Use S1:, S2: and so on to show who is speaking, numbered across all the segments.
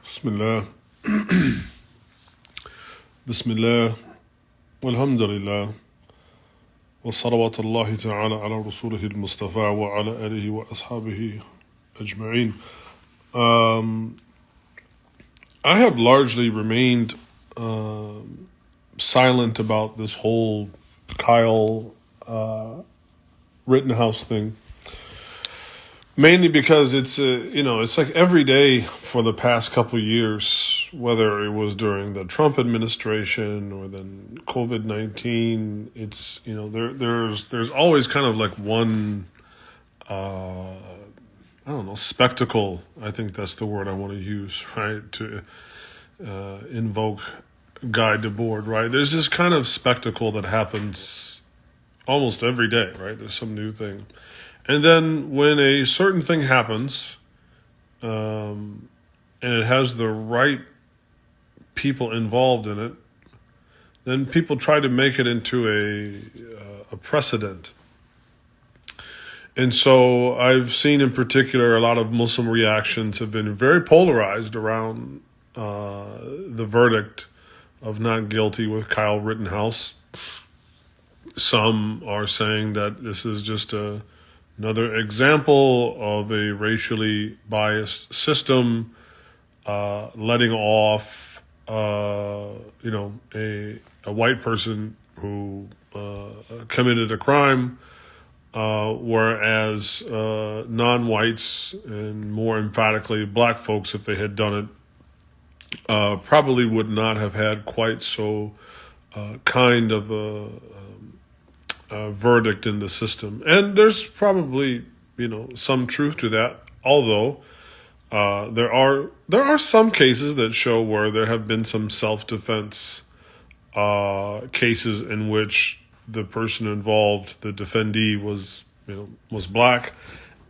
S1: بسم الله بسم الله والحمد لله وصلوات الله تعالى على رسوله المصطفى وعلى آله وأصحابه أجمعين. I have largely remained silent about this whole Kyle Rittenhouse thing. Mainly because it's like every day for the past couple of years, whether it was during the Trump administration or then COVID-19, it's there's always kind of like one spectacle. I think that's the word I want to use, right? To invoke Guy Debord, right? There's this kind of spectacle that happens almost every day, right? There's some new thing. And then when a certain thing happens, and it has the right people involved in it, then people try to make it into a precedent. And so I've seen in particular a lot of Muslim reactions have been very polarized around the verdict of not guilty with Kyle Rittenhouse. Some are saying that this is just another example of a racially biased system letting off, a white person who committed a crime, whereas non-whites and more emphatically black folks, if they had done it, probably would not have had quite so kind of a verdict in the system. And there's probably, some truth to that, although there are some cases that show where there have been some self-defense cases in which the person involved, the defendee, was black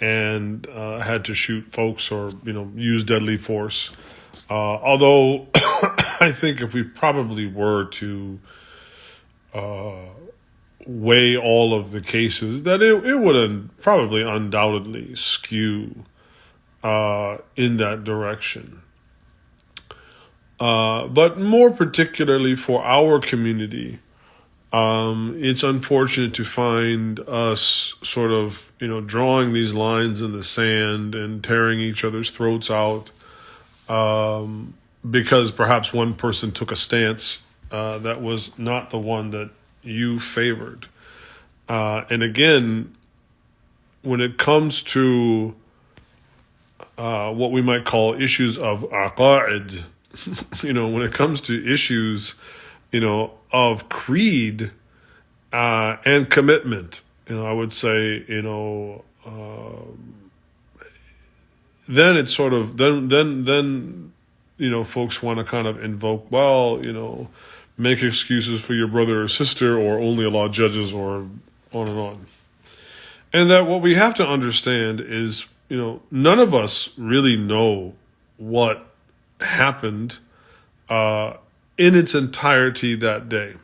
S1: and had to shoot folks or use deadly force. Although I think if we probably were to weigh all of the cases, that it would probably undoubtedly skew in that direction. But more particularly for our community, it's unfortunate to find us sort of, drawing these lines in the sand and tearing each other's throats out because perhaps one person took a stance that was not the one that you favored. And again, when it comes to what we might call issues of aqa'id, when it comes to issues, of creed and commitment, I would say, then it's sort of, then folks want to kind of invoke, make excuses for your brother or sister, or only Allah judges, or on and on. And that what we have to understand is, none of us really know what happened in its entirety that day.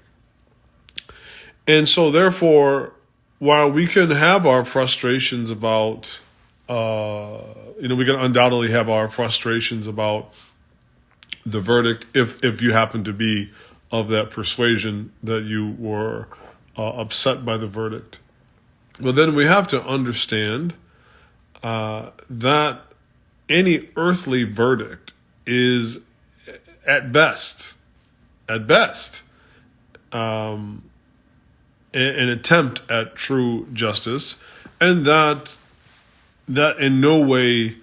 S1: And so therefore, while we can have our frustrations about, we can undoubtedly have our frustrations about the verdict if you happen to be of that persuasion that you were upset by the verdict. But then we have to understand that any earthly verdict is at best, an attempt at true justice, and that in no way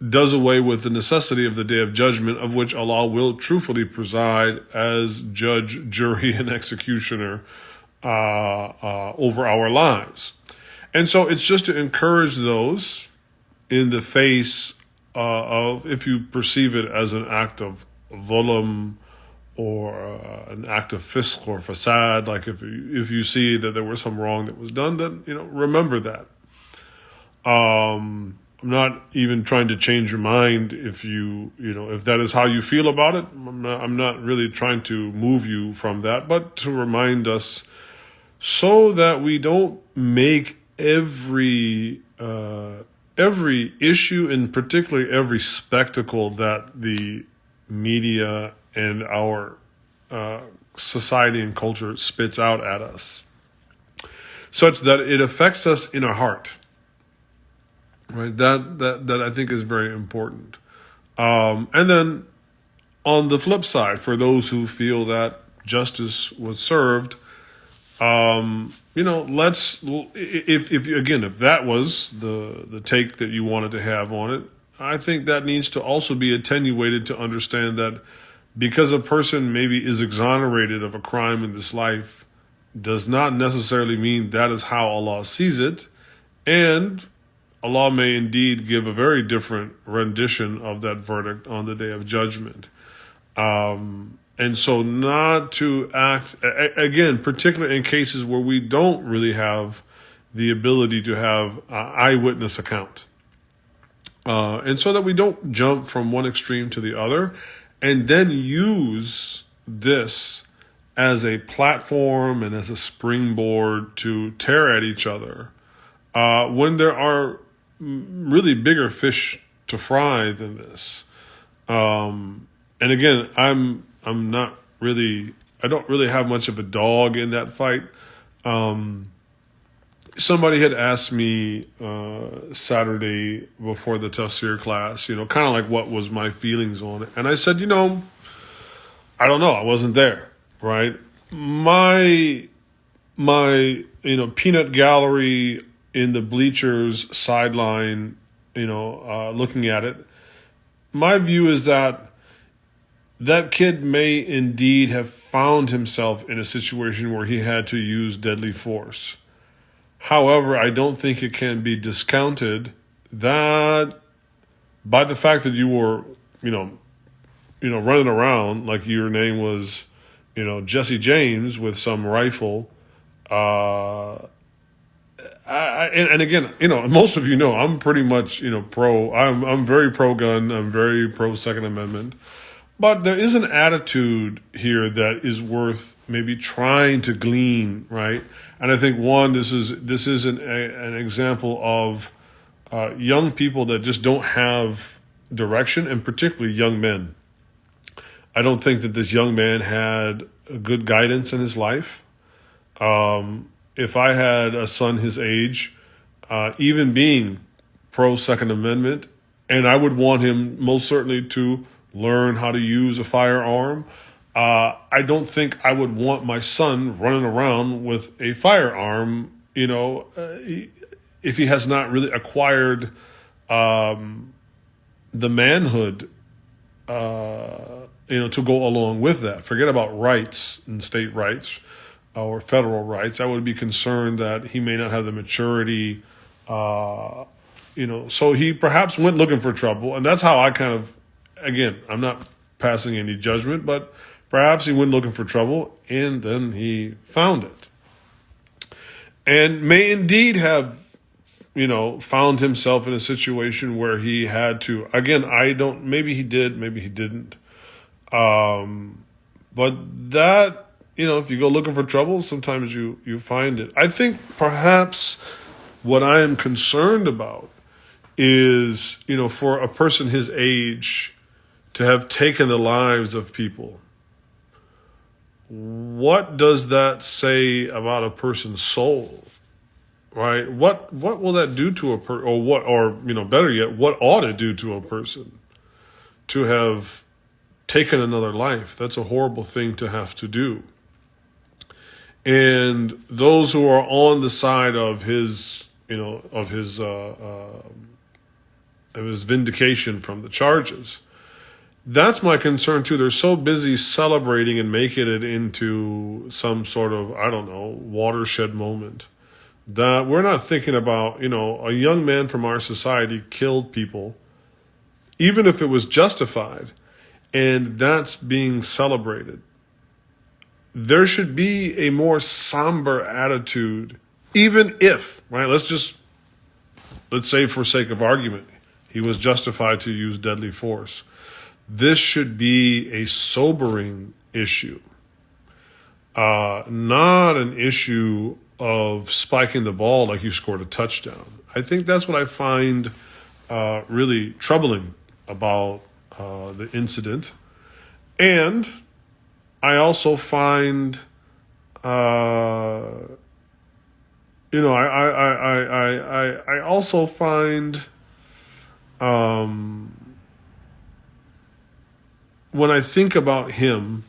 S1: does away with the necessity of the day of judgment, of which Allah will truthfully preside as judge, jury, and executioner over our lives. And so it's just to encourage those in the face of, if you perceive it as an act of dhulm or an act of fisq or fasad, like if you see that there was some wrong that was done, then remember that. I'm not even trying to change your mind if if that is how you feel about it. I'm not really trying to move you from that, but to remind us so that we don't make every every issue, and particularly every spectacle that the media and our society and culture spits out at us, such that it affects us in our heart. Right? That I think is very important. And then on the flip side, for those who feel that justice was served, let's, if that was the take that you wanted to have on it, I think that needs to also be attenuated to understand that because a person maybe is exonerated of a crime in this life does not necessarily mean that is how Allah sees it. And Allah may indeed give a very different rendition of that verdict on the day of judgment. And so not to act, again, particularly in cases where we don't really have the ability to have eyewitness account. And so that we don't jump from one extreme to the other and then use this as a platform and as a springboard to tear at each other when there are really bigger fish to fry than this. And again, I don't really have much of a dog in that fight. Somebody had asked me Saturday before the tafsir class, kind of like what was my feelings on it. And I said, I don't know. I wasn't there, right? My peanut gallery in the bleachers sideline, looking at it. My view is that kid may indeed have found himself in a situation where he had to use deadly force. However, I don't think it can be discounted that by the fact that you were, running around like your name was, Jesse James with some rifle. And again, most of I'm pretty much, pro. I'm very pro gun. I'm very pro Second Amendment. But there is an attitude here that is worth maybe trying to glean, right? And I think this is an example of young people that just don't have direction, and particularly young men. I don't think that this young man had a good guidance in his life. If I had a son his age, even being pro Second Amendment, and I would want him most certainly to learn how to use a firearm, I don't think I would want my son running around with a firearm, if he has not really acquired the manhood, to go along with that. Forget about rights and state rights or federal rights. I would be concerned that he may not have the maturity, so he perhaps went looking for trouble. And that's how I kind of, again, I'm not passing any judgment, but perhaps he went looking for trouble and then he found it. And may indeed have, found himself in a situation where he had to, again, maybe he did, maybe he didn't. But that, if you go looking for trouble, sometimes you find it. I think perhaps what I am concerned about is, for a person his age to have taken the lives of people. What does that say about a person's soul? Right? What will that do to a person, or better yet, what ought it do to a person to have taken another life? That's a horrible thing to have to do. And those who are on the side of his vindication from the charges, that's my concern too. They're so busy celebrating and making it into some sort of, watershed moment, that we're not thinking about, a young man from our society killed people, even if it was justified, and that's being celebrated. There should be a more somber attitude, even if, right, let's say for sake of argument, he was justified to use deadly force. This should be a sobering issue, not an issue of spiking the ball like you scored a touchdown. I think that's what I find really troubling about the incident. And I also find, I also find, when I think about him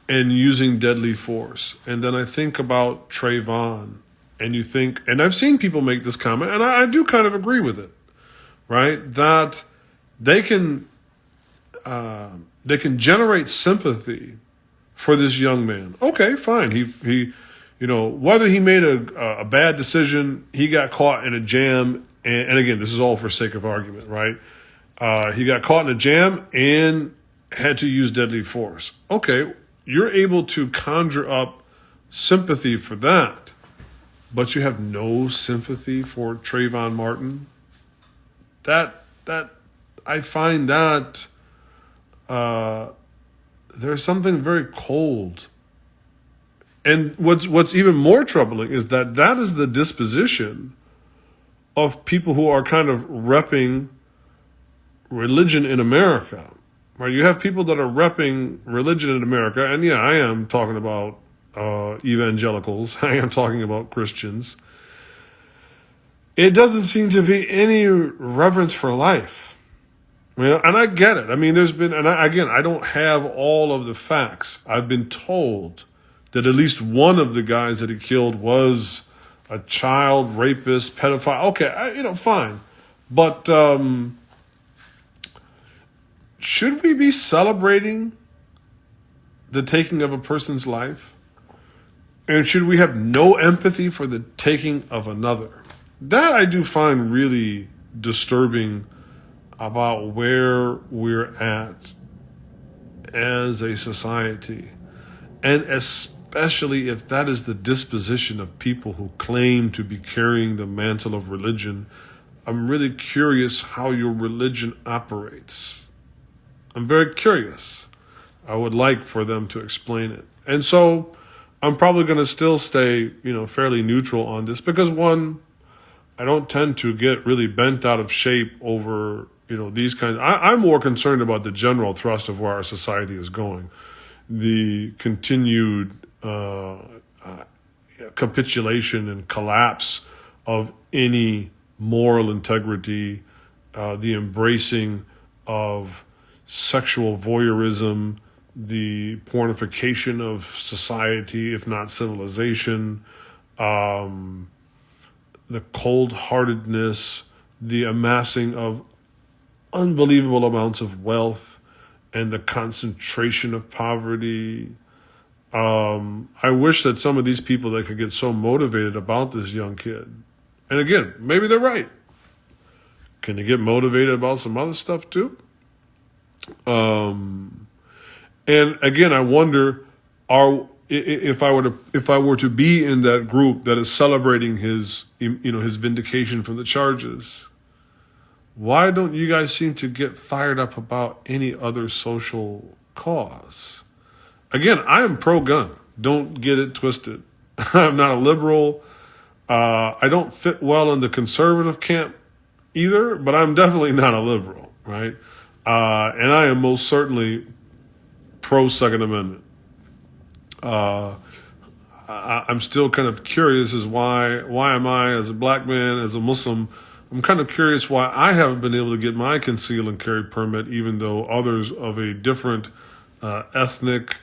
S1: and using deadly force, and then I think about Trayvon, and you think, and I've seen people make this comment, and I do kind of agree with it, right? That they can generate sympathy for this young man. Okay, fine. He whether he made a bad decision, he got caught in a jam, and again, this is all for sake of argument, right? He got caught in a jam and had to use deadly force. Okay, you're able to conjure up sympathy for that, but you have no sympathy for Trayvon Martin. That I find that there's something very cold. And what's even more troubling is that is the disposition of people who are kind of repping religion in America, right? You have people that are repping religion in America, and yeah, I am talking about evangelicals. I am talking about Christians. It doesn't seem to be any reverence for life. And I get it. I mean, there's been, and I don't have all of the facts. I've been told that at least one of the guys that he killed was a child rapist, pedophile. Okay, fine. But should we be celebrating the taking of a person's life? And should we have no empathy for the taking of another? That I do find really disturbing about where we're at as a society. And especially if that is the disposition of people who claim to be carrying the mantle of religion. I'm really curious how your religion operates. I'm very curious. I would like for them to explain it. And so I'm probably going to still stay, fairly neutral on this because, one, I don't tend to get really bent out of shape over, these kinds. I'm more concerned about the general thrust of where our society is going. The continued capitulation and collapse of any moral integrity, the embracing of sexual voyeurism, the pornification of society, if not civilization, the cold-heartedness, the amassing of unbelievable amounts of wealth, and the concentration of poverty. I wish that some of these people that could get so motivated about this young kid, and again, maybe they're right. Can they get motivated about some other stuff too? And again, I wonder, if I were to be in that group that is celebrating his vindication from the charges, why don't you guys seem to get fired up about any other social cause? Again, I am pro-gun. Don't get it twisted. I'm not a liberal. I don't fit well in the conservative camp either, but I'm definitely not a liberal, right? And I am most certainly pro-Second Amendment. I'm still kind of curious as why am I, as a black man, as a Muslim, I'm kind of curious why I haven't been able to get my conceal and carry permit, even though others of a different ethnic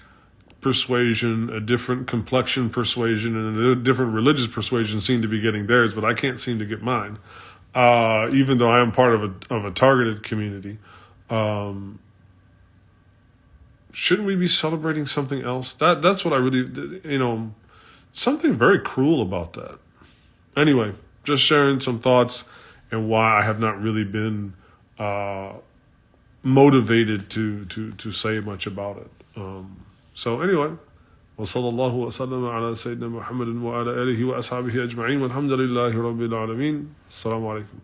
S1: persuasion, a different complexion persuasion, and a different religious persuasion seem to be getting theirs, but I can't seem to get mine, even though I am part of a targeted community. Shouldn't we be celebrating something else? That's what I really, something very cruel about that. Anyway, just sharing some thoughts and why I have not really been motivated to say much about it. So anyway, وصلى الله وسلم على سيدنا محمد وعلى آله وأصحابه أجمعين والحمد لله رب العالمين. السلام عليكم.